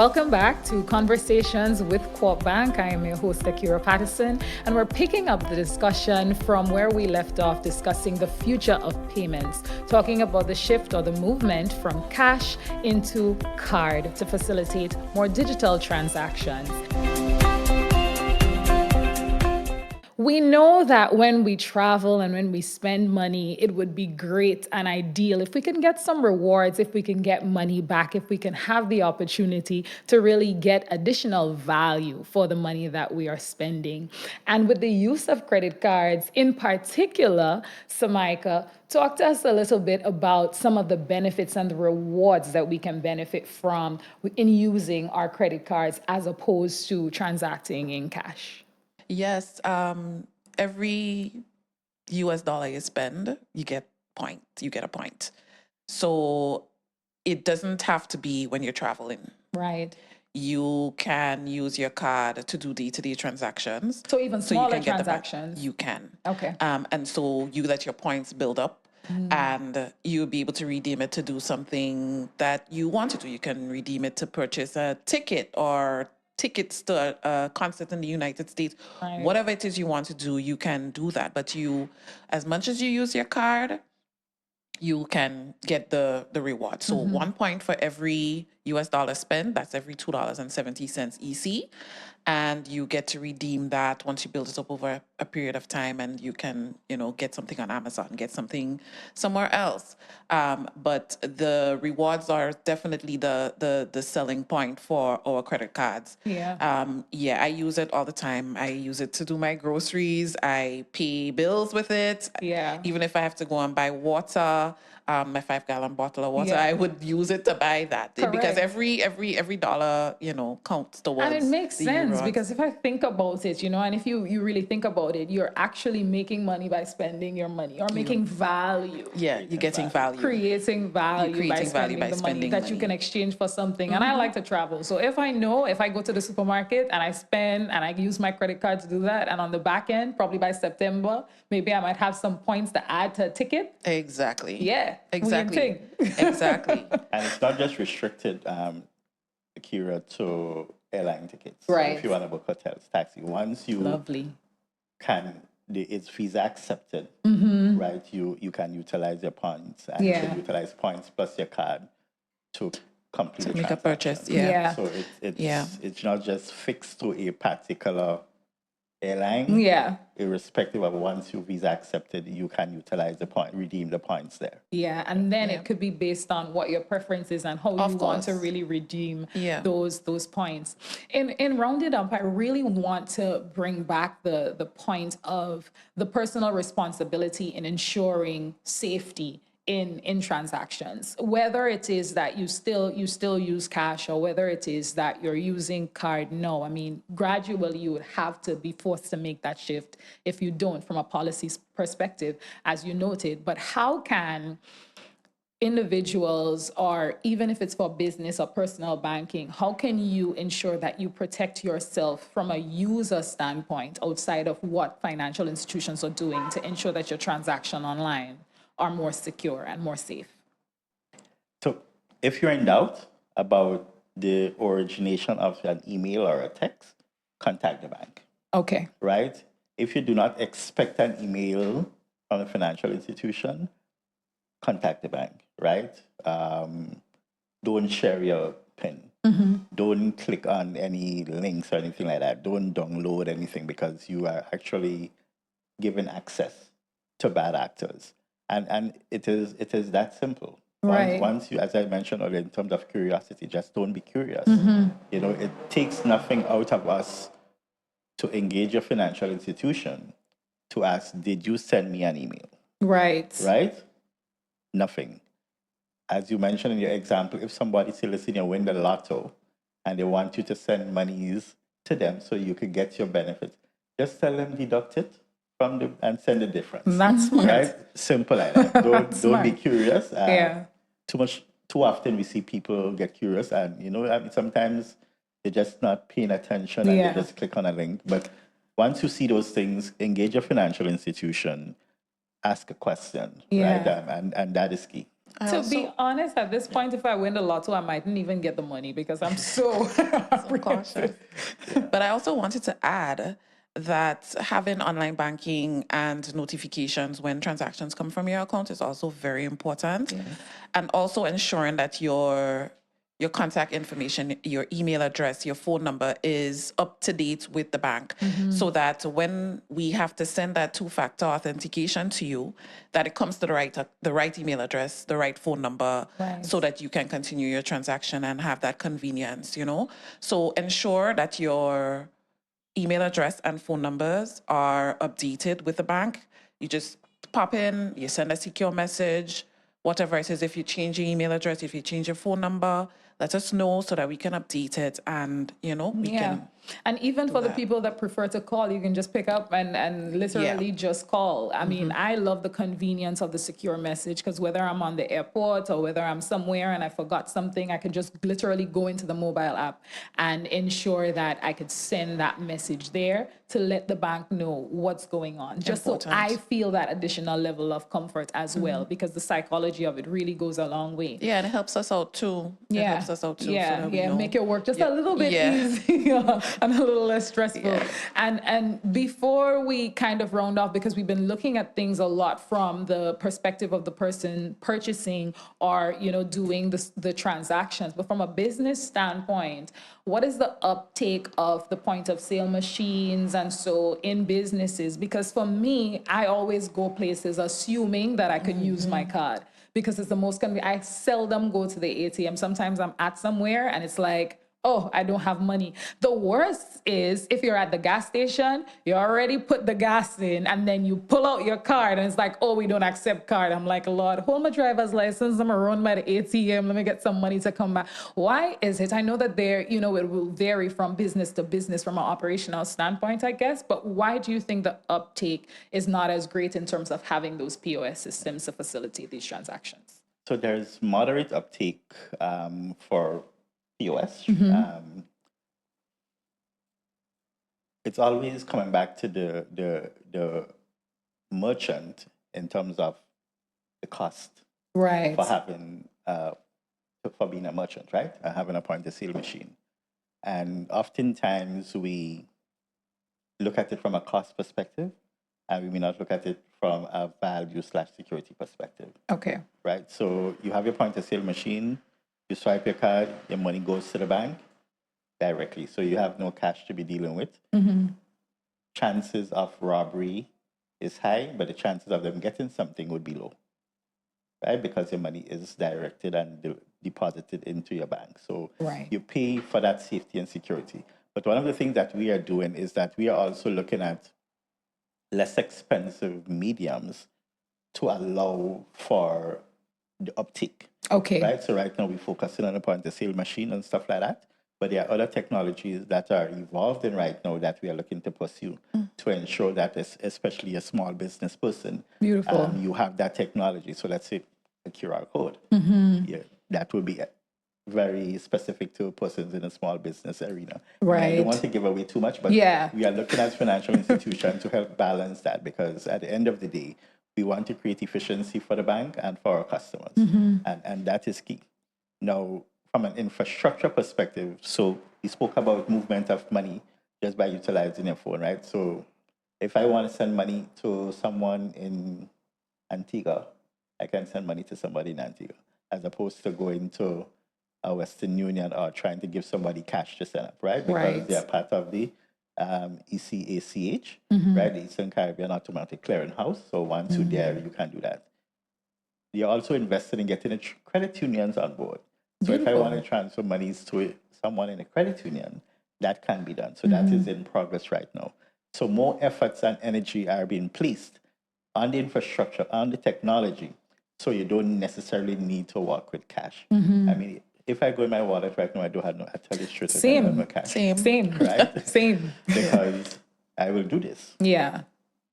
Welcome back to Conversations with Co-op Bank. I am your host, Akira Patterson, and we're picking up the discussion from where we left off, discussing the future of payments, talking about the shift or the movement from cash into card to facilitate more digital transactions. We know that when we travel and when we spend money, it would be great and ideal if we can get some rewards, if we can get money back, if we can have the opportunity to really get additional value for the money that we are spending. And with the use of credit cards in particular, Samaika, talk to us a little bit about some of the benefits and the rewards that we can benefit from in using our credit cards as opposed to transacting in cash. Yes, every US dollar you spend, you get a point. So it doesn't have to be when you're traveling. Right. You can use your card to do day-to-day transactions. So even smaller you can transactions. you can. Okay. And so you let your points build up and you'll be able to redeem it to do something that you want to do. You can redeem it to purchase a ticket or tickets to a concert in the United States. Right. Whatever it is you want to do, you can do that. But as much as you use your card, you can get the reward. So 1 point for every US dollar spent, that's every $2.70 EC. And you get to redeem that once you build it up over a period of time, and you can, get something on Amazon, get something somewhere else. But the rewards are definitely the selling point for our credit cards. Yeah. I use it all the time. I use it to do my groceries. I pay bills with it. Yeah. Even if I have to go and buy water, a 5-gallon bottle of water, I would use it to buy that. Because every dollar, counts towards. And it makes sense rewards. because if I think about it, and if you really think about it, you're actually making money by spending your money or making value. Yeah, you're getting value. Creating value by spending the money that you can exchange for something. And I like to travel. So if I go to the supermarket and I spend and I use my credit card to do that, and on the back end, probably by September, maybe I might have some points to add to a ticket. Exactly. Yeah. Exactly. Exactly. And it's not just restricted, Akira, to airline tickets. Right. So if you want to book hotels, taxi, once you Lovely. it's visa accepted, right? You can utilize your points, and you can utilize points plus your card to complete the make a purchase. Yeah. So it's not just fixed to a particular airline. Yeah. Irrespective of once your visa accepted, you can utilize the point, redeem the points there. Yeah, and then it could be based on what your preference is and how you want to really redeem those points. In Rounded Up, I really want to bring back the point of the personal responsibility in ensuring safety in transactions, whether it is that you still use cash or whether it is that you're using card. No, I mean, gradually you would have to be forced to make that shift if you don't, from a policy perspective, as you noted. But how can individuals, or even if it's for business or personal banking, how can you ensure that you protect yourself from a user standpoint outside of what financial institutions are doing to ensure that your transaction online are more secure and more safe? So if you're in doubt about the origination of an email or a text, contact the bank. Okay. Right? If you do not expect an email from a financial institution, contact the bank, right? Don't share your PIN. Don't click on any links or anything like that. Don't download anything, because you are actually given access to bad actors. And it is that simple. Right. Once you, as I mentioned earlier, in terms of curiosity, just don't be curious. It takes nothing out of us to engage a financial institution to ask, did you send me an email? Right. Right? Nothing. As you mentioned in your example, if somebody say, listen, you win the lotto and they want you to send monies to them so you can get your benefits, just tell them deduct it from them and send the difference. That's smart. Right? Simple like that. Don't be curious. Too often we see people get curious and, sometimes they're just not paying attention and they just click on a link. But once you see those things, engage a financial institution, ask a question, right? And that is key. To be honest, at this point, if I win the lotto, I mightn't even get the money because I'm so cautious. But I also wanted to add that having online banking and notifications when transactions come from your account is also very important. Yes. And also ensuring that your contact information, your email address, your phone number is up to date with the bank, so that when we have to send that two-factor authentication to you, that it comes to the right email address, the right phone number, so that you can continue your transaction and have that convenience, So ensure that your email address and phone numbers are updated with the bank. You just pop in, you send a secure message, whatever it is. If you change your email address, if you change your phone number, let us know so that we can update it and, we can. And even for the people that prefer to call, you can just pick up and literally just call. I mean, I love the convenience of the secure message because whether I'm on the airport or whether I'm somewhere and I forgot something, I can just literally go into the mobile app and ensure that I could send that message there to let the bank know what's going on. Just so I feel that additional level of comfort as well, because the psychology of it really goes a long way. Yeah, and it helps us out too. Yeah. It helps us out too. Yeah, so that we know. Make your work just a little bit easier and a little less stressful. And before we kind of round off, because we've been looking at things a lot from the perspective of the person purchasing or, doing the transactions, but from a business standpoint, what is the uptake of the point of sale machines and so in businesses? Because for me, I always go places assuming that I could use my card because it's the most convenient. I seldom go to the ATM. Sometimes I'm at somewhere and it's like, oh, I don't have money. The worst is if you're at the gas station, you already put the gas in and then you pull out your card and it's like, oh, we don't accept card. I'm like, Lord, hold my driver's license. I'm around by the ATM. Let me get some money to come back. Why is it? I know that it will vary from business to business from an operational standpoint, I guess. But why do you think the uptake is not as great in terms of having those POS systems to facilitate these transactions? So there's moderate uptake for POS. It's always coming back to the merchant in terms of the cost for having for being a merchant, right? And having a point of sale machine. And oftentimes we look at it from a cost perspective, and we may not look at it from a value/security perspective. Okay. Right. So you have your point of sale machine. You swipe your card, your money goes to the bank directly. So you have no cash to be dealing with. Chances of robbery is high, but the chances of them getting something would be low, right? Because your money is directed and deposited into your bank. So you pay for that safety and security. But one of the things that we are doing is that we are also looking at less expensive mediums to allow for the uptake. Okay. Right. So right now we're focusing on the point of sale machine and stuff like that. But there are other technologies that are evolving right now that we are looking to pursue to ensure that, especially a small business person, beautiful, you have that technology. So let's say a QR code. Yeah, that would be very specific to persons in a small business arena. Right. I don't want to give away too much, but we are looking at financial institutions to help balance that, because at the end of the day, we want to create efficiency for the bank and for our customers. And that is key. Now, from an infrastructure perspective, so we spoke about movement of money just by utilizing your phone, right? So if I want to send money to someone in Antigua, I can send money to somebody in Antigua, as opposed to going to a Western Union or trying to give somebody cash to send up, right? Because they are part of the ECACH, right? The Eastern Caribbean Automatic Clearing House. So once you're there, you can do that. You're also invested in getting credit unions on board. So if I want to transfer monies to someone in a credit union, that can be done. So that is in progress right now. So more efforts and energy are being placed on the infrastructure, on the technology, so you don't necessarily need to work with cash. I mean, if I go in my wallet right now, I tell you straight, I don't have no cash. Same. Right? Same. Because I will do this. Yeah.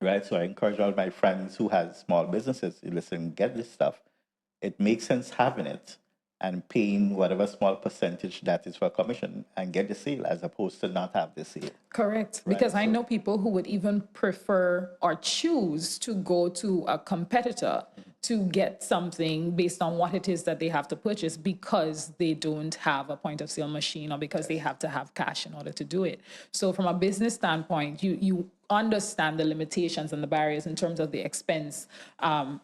Right? So I encourage all my friends who have small businesses, listen, get this stuff. It makes sense having it and paying whatever small percentage that is for commission and get the sale, as opposed to not have the sale. Correct. Right? Because I know people who would even prefer or choose to go to a competitor to get something based on what it is that they have to purchase because they don't have a point of sale machine or because they have to have cash in order to do it. So from a business standpoint, you understand the limitations and the barriers in terms of the expense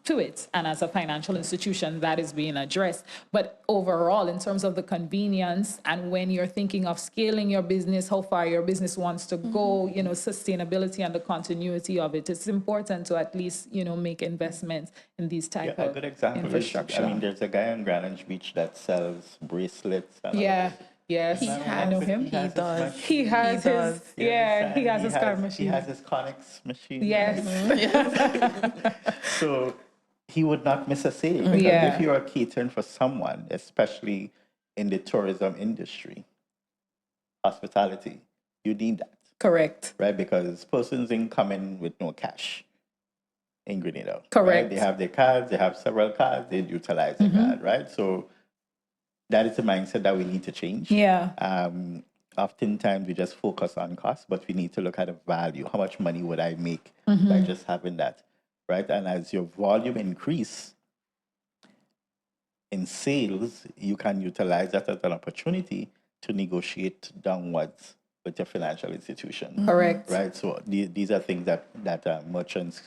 to it. And as a financial institution, that is being addressed. But overall, in terms of the convenience and when you're thinking of scaling your business, how far your business wants to go, you know, sustainability and the continuity of it, it's important to at least, you know, make investments in these type of a good example infrastructure. is, I mean, there's a guy on Greenwich Beach that sells bracelets. And Yes, I know him. He does. He has his, he has his card machine. He has his Connex machine. Yes. Right? So he would not miss a sale because if you are catering for someone, especially in the tourism industry, hospitality, you need that. Correct. Right? Because persons ain't coming with no cash in Grenada. Correct. Right? They have their cards, they have several cards, they utilize the card, right? So that is the mindset that we need to change. Oftentimes we just focus on cost, but we need to look at the value. How much money would I make by just having that, right? And as your volume increase in sales, you can utilize that as an opportunity to negotiate downwards with your financial institution. Correct. Right? So these are things that merchants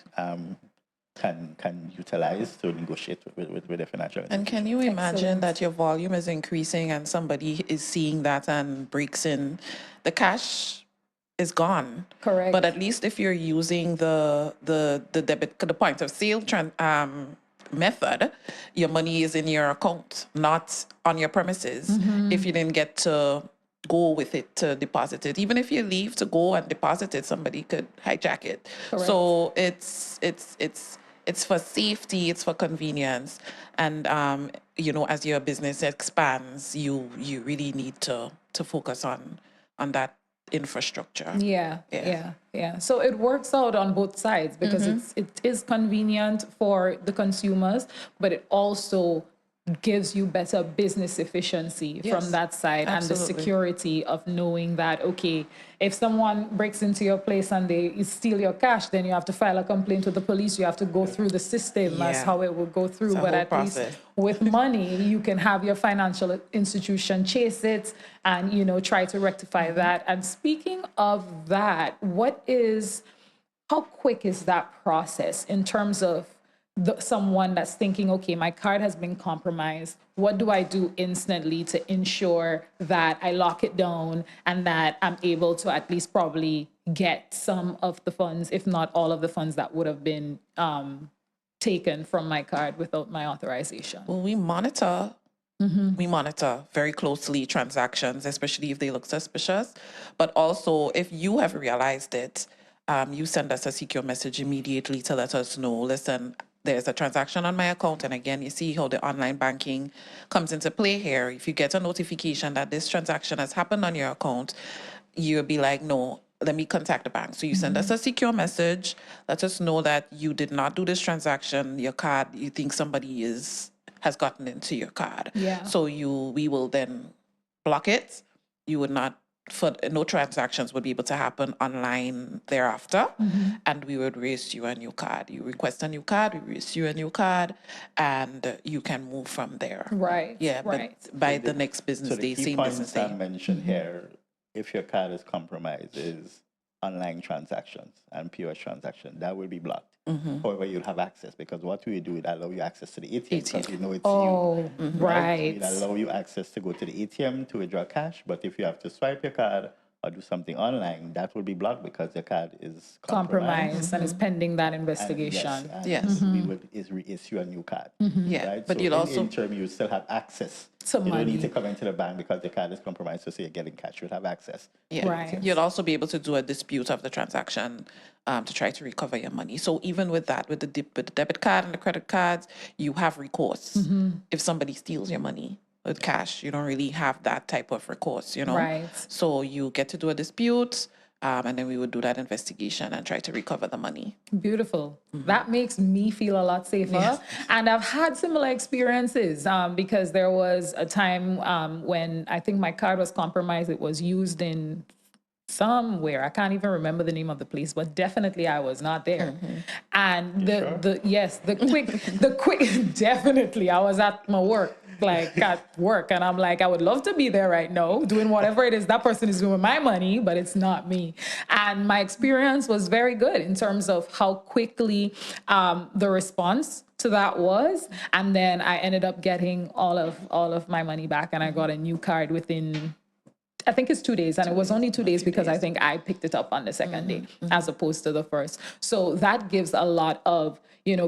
can utilize to negotiate with the financial institution. And can you imagine that your volume is increasing and somebody is seeing that and breaks in? The cash is gone. Correct. But at least if you're using the debit, the point of sale method, your money is in your account, not on your premises. If you didn't get to go with it to deposit it, even if you leave to go and deposit it, somebody could hijack it. Correct. So it's for safety, it's for convenience, and you know, as your business expands, you really need to focus on that infrastructure. Yeah. So it works out on both sides because it is convenient for the consumers, but it also gives you better business efficiency from that side. Absolutely. And the security of knowing that, okay, if someone breaks into your place and they steal your cash, then you have to file a complaint with the police. You have to go through the system. That's how it will go through. But at least with money, you can have your financial institution chase it and, you know, try to rectify that. And speaking of that, how quick is that process in terms of someone that's thinking, okay, my card has been compromised. What do I do instantly to ensure that I lock it down and that I'm able to at least probably get some of the funds, if not all of the funds that would have been taken from my card without my authorization? Well, we monitor very closely transactions, especially if they look suspicious. But also, if you have realized it, you send us a secure message immediately to let us know, listen, there's a transaction on my account. And again, you see how the online banking comes into play here. If you get a notification that this transaction has happened on your account, you'll be like, no, let me contact the bank. So you send us a secure message, let us know that you did not do this transaction, your card, you think somebody has gotten into your card. So we will then block it. You would not, no transactions would be able to happen online thereafter, and we would raise you a new card. You request a new card, we raise you a new card, and you can move from there. Right. But by the next business day, same business day. So the key points I mentioned here, if your card is compromised, is online transactions and POS transactions. That will be blocked. However, you'll have access because what we do, it allow you access to the ATM because we know it's you. Right. It allow you access to go to the ATM to withdraw cash, but if you have to swipe your card or do something online, that will be blocked because the card is compromised and is pending that investigation. We would reissue a new card. Right? But so you'll also in term, you still have access. To you money. Don't need to come into the bank because the card is compromised, so you're getting cash. You'll have access. Right. You'll also be able to do a dispute of the transaction to try to recover your money. So even with that, with the debit card and the credit cards, you have recourse. If somebody steals your money with cash, you don't really have that type of recourse, you know? Right. So you get to do a dispute, and then we would do that investigation and try to recover the money. Beautiful. That makes me feel a lot safer. And I've had similar experiences because there was a time when I think my card was compromised. It was used in somewhere. I can't even remember the name of the place, but definitely I was not there. And the quick, definitely I was at my work. At work, and I'm like, I would love to be there right now doing whatever it is that person is doing with my money, but it's not me. And my experience was very good in terms of how quickly the response to that was, and then I ended up getting all of my money back, and I got a new card within, I think it's 2 days, and it was only 2 days because I think I picked it up on the second day as opposed to the first. So that gives a lot of,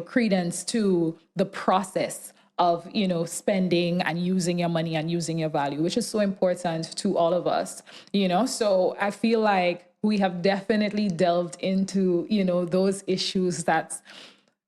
credence to the process of, spending and using your money and using your value, which is so important to all of us, So I feel like we have definitely delved into, those issues that's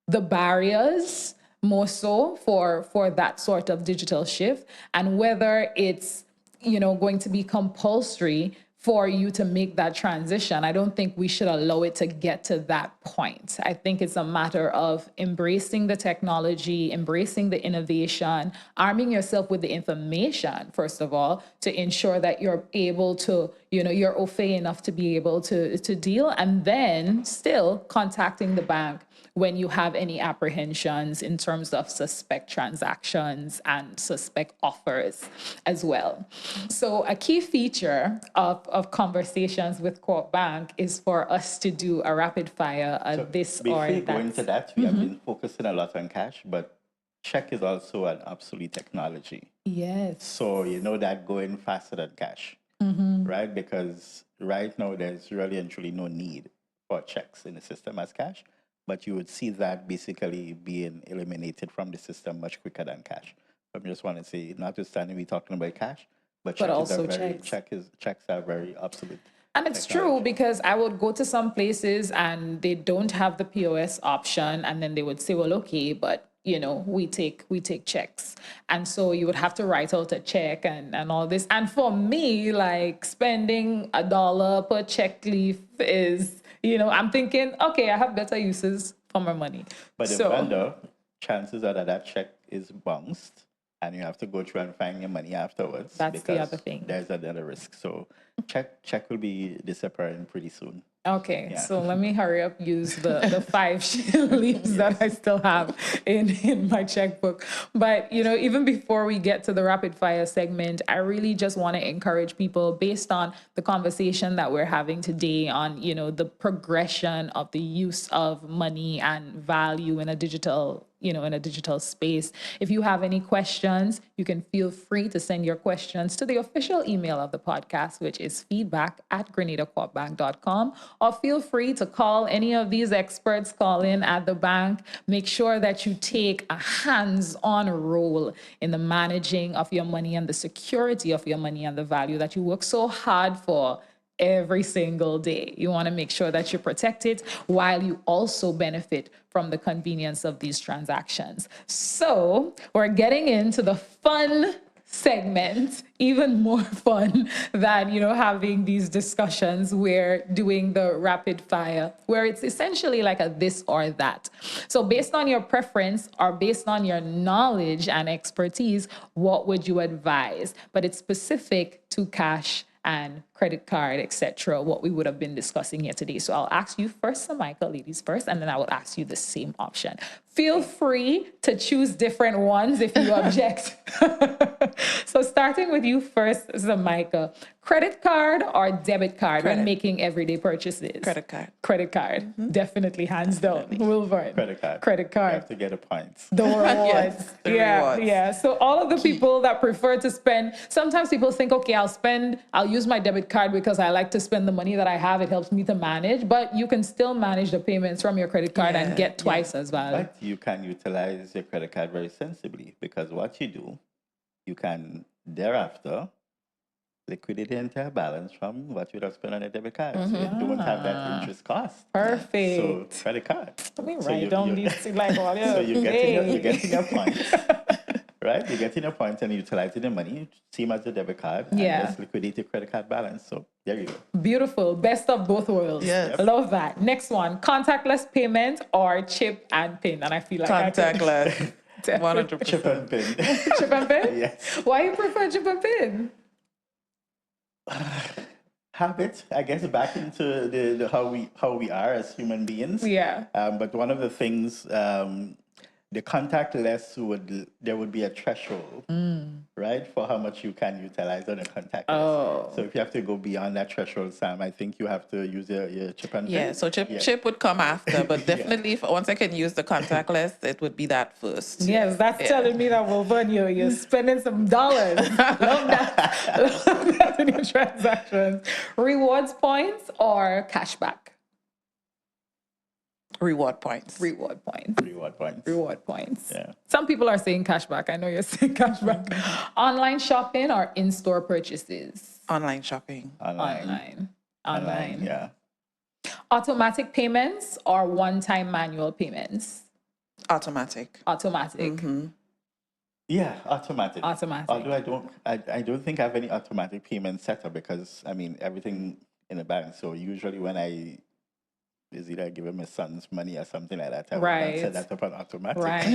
the barriers more so for that sort of digital shift, and whether it's going to be compulsory for you to make that transition. I don't think we should allow it to get to that point. I think it's a matter of embracing the technology, embracing the innovation, arming yourself with the information, first of all, to ensure that you're able to, you're au fait enough to be able to deal, and then still contacting the bank when you have any apprehensions in terms of suspect transactions and suspect offers as well. So a key feature of conversations with Co-op Bank is for us to do a rapid fire, this or that. Before you go into that, we have been focusing a lot on cash, but check is also an obsolete technology. Yes. So that going faster than cash, right? Because right now there's really and truly no need for checks in the system as cash. But you would see that basically being eliminated from the system much quicker than cash. I just want to say, notwithstanding we're talking about cash, but checks are very obsolete. And it's true, because I would go to some places and they don't have the POS option, and then they would say, well, okay, but we take checks. And so you would have to write out a check and all this. And for me, like, spending $1 per check leaf is, I'm thinking, okay, I have better uses for my money. But the vendor, chances are that check is bounced and you have to go through and find your money afterwards. That's the other thing. There's another risk. So check will be disappearing pretty soon. Okay, so let me hurry up, use the 5 leaves that I still have in my checkbook. But, even before we get to the rapid fire segment, I really just want to encourage people, based on the conversation that we're having today on, the progression of the use of money and value in a digital space. If you have any questions, you can feel free to send your questions to the official email of the podcast, which is feedback@grenadacoopbank.com, or feel free to call any of these experts, call in at the bank. Make sure that you take a hands-on role in the managing of your money and the security of your money and the value that you work so hard for every single day. You want to make sure that you protect it while you also benefit from the convenience of these transactions. So we're getting into the fun segment, even more fun than, having these discussions. We're doing the rapid fire, where it's essentially like a this or that. So based on your preference or based on your knowledge and expertise, what would you advise? But it's specific to cash and credit card, etc., what we would have been discussing here today. So I'll ask you first, Samika, ladies first, and then I will ask you the same option. Feel free to choose different ones if you object. So starting with you first, Samika, credit card or debit card when making everyday purchases? Credit card. Credit card, definitely, hands down. Wilburn. Credit card. Credit card. You have to get the points. The rewards. Yes, the rewards. Yeah. So all of the people that prefer to spend, sometimes people think, okay, I'll use my debit card because I like to spend the money that I have. It helps me to manage, but you can still manage the payments from your credit card and get twice as well. But you can utilize your credit card very sensibly, because what you do, you can thereafter liquidate the entire balance from what you would have spent on a debit card. So you don't have that interest cost. Perfect. So credit card. Let me write down these things like all So you're getting your points. Right? You're getting your points and utilizing the money, same as the debit card, and just liquidate your credit card balance. So there you go. Beautiful. Best of both worlds. Yes. Love that. Next one, contactless payment or chip and pin. And I feel like contactless. 100%. Chip and pin. Chip and pin? Yes. Why you prefer chip and pin? habit, I guess, back into the how we are as human beings. Yeah. But one of the things, the contactless there would be a threshold, right, for how much you can utilize on a contactless. Oh. So if you have to go beyond that threshold, Sam, I think you have to use your chip and pin. Yeah, so chip would come after, but definitely once I can use the contactless, it would be that first. Yes, that's telling me that you're spending some dollars. Love that. Love that in your transactions. Rewards points or cashback? Reward points. Reward points. Reward points. Reward points. Yeah. Some people are saying cashback. I know you're saying cashback. Online shopping or in-store purchases? Online shopping. Online. Yeah. Automatic payments or one-time manual payments? Automatic. Yeah, automatic. Automatic. Although I don't think I have any automatic payment set up because I mean everything in the bank. So usually when I is either give him his son's money or something like that, I would set that up on automatic. Right.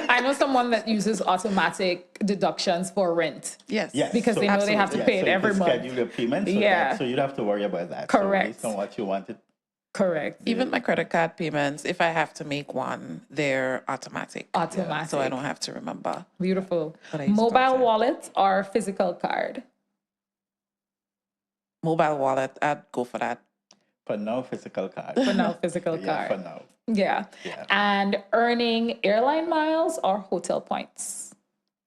I know someone that uses automatic deductions for rent. Yes. Because they know they have to pay it every month. Schedule your payments. So you don't have to worry about that. Correct. So based on what you wanted. Correct. Even my credit card payments, if I have to make one, they're automatic. Automatic. So I don't have to remember. Beautiful. Mobile wallet or physical card? Mobile wallet, I'd go for that. For now, physical card. For now, physical card. Yeah, for now. Yeah. And earning airline miles or hotel points?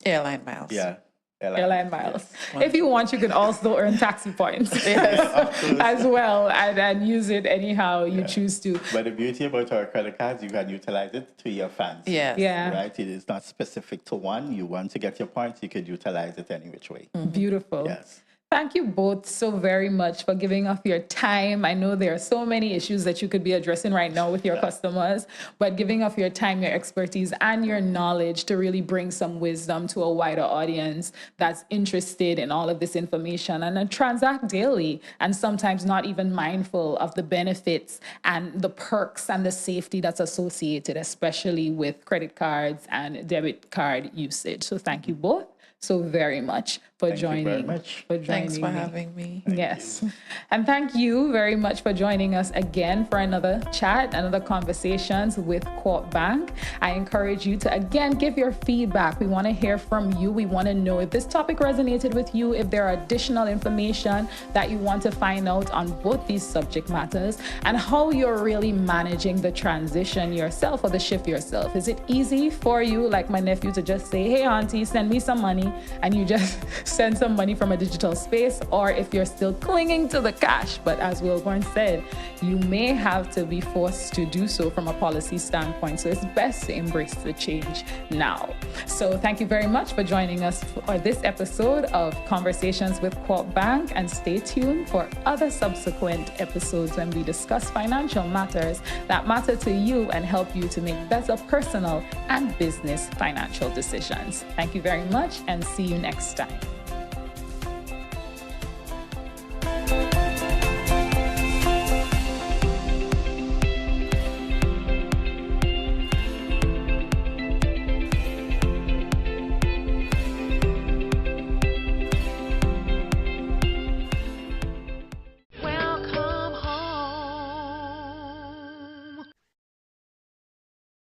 Airline miles. Yeah. Airline miles. Yes. If you want, you can also earn taxi points as well and use it anyhow you choose to. But the beauty about our credit cards, you can utilize it to your fancy. Yes. Yeah. Right? It is not specific to one. You want to get your points, you could utilize it any which way. Beautiful. Yes. Thank you both so very much for giving up your time. I know there are so many issues that you could be addressing right now with your customers, but giving up your time, your expertise, and your knowledge to really bring some wisdom to a wider audience that's interested in all of this information and transact daily and sometimes not even mindful of the benefits and the perks and the safety that's associated, especially with credit cards and debit card usage. So thank you both so very much for joining. Thank you very much. Thanks for having me. Yes. And thank you very much for joining us again for another chat, another conversations with Co-op Bank. I encourage you to, again, give your feedback. We want to hear from you. We want to know if this topic resonated with you, if there are additional information that you want to find out on both these subject matters, and how you're really managing the transition yourself or the shift yourself. Is it easy for you, like my nephew, to just say, hey, auntie, send me some money, and you just send some money from a digital space, or if you're still clinging to the cash. But as Wilborn said, you may have to be forced to do so from a policy standpoint. So it's best to embrace the change now. So thank you very much for joining us for this episode of Conversations with Co-op Bank, and stay tuned for other subsequent episodes when we discuss financial matters that matter to you and help you to make better personal and business financial decisions. Thank you very much, and see you next time.